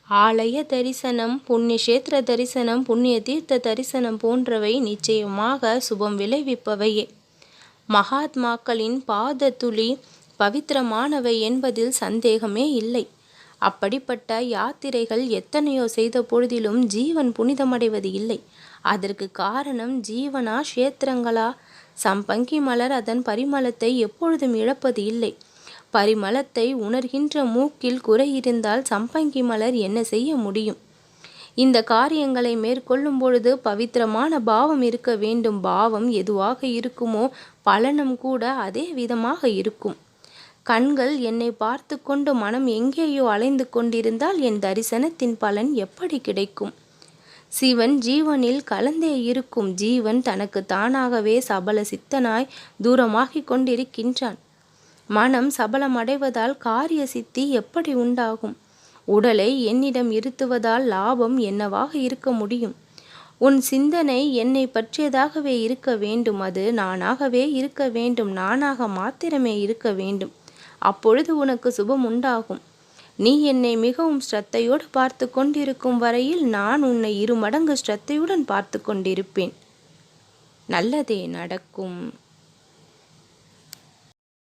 ஆலய தரிசனம், புண்ணிய கஷேத்திர தரிசனம், புண்ணிய தீர்த்த தரிசனம் போன்றவை நிச்சயமாக சுபம் விளைவிப்பவையே. மகாத்மாக்களின் பாத துளி பவித்திரமானவை என்பதில் சந்தேகமே இல்லை. அப்படிப்பட்ட யாத்திரைகள் எத்தனையோ செய்த பொழுதிலும் ஜீவன் புனிதமடைவது இல்லை. அதற்கு காரணம் ஜீவனா கஷேத்திரங்களா? சம்பங்கி மலர் அதன் பரிமளத்தை எப்பொழுதும் இழப்பது இல்லை. பரிமளத்தை உணர்கின்ற மூக்கில் குறை இருந்தால் சம்பங்கி மலர் என்ன செய்ய முடியும்? இந்த காரியங்களை மேற்கொள்ளும் பொழுது பவித்திரமான பாவம் இருக்க வேண்டும். பாவம் எதுவாக இருக்குமோ பலனும் கூட அதே விதமாக இருக்கும். கண்கள் என்னை பார்த்து கொண்டு மனம் எங்கேயோ அலைந்து கொண்டிருந்தால் என் தரிசனத்தின் பலன் எப்படி கிடைக்கும்? சிவன் ஜீவனில் கலந்தே இருக்கும். ஜீவன் தனக்கு தானாகவே சபல சித்தனாய் தூரமாகிக் கொண்டிருக்கின்றான். மனம் சபலமடைவதால் காரிய சித்தி எப்படி உண்டாகும்? உடலை என்னிடம் இருத்துவதால் லாபம் என்னவாக இருக்க முடியும்? உன் சிந்தனை என்னை பற்றியதாகவே இருக்க வேண்டும். அது நானாகவே இருக்க வேண்டும். நானாக மாத்திரமே இருக்க வேண்டும். அப்பொழுது உனக்கு சுபம் உண்டாகும். நீ என்னை மிகவும் ஸ்ரத்தையோடு பார்த்து கொண்டிருக்கும் வரையில் நான் உன்னை 2 மடங்கு ஸ்ரத்தையுடன் பார்த்து கொண்டிருப்பேன். நல்லதே நடக்கும்.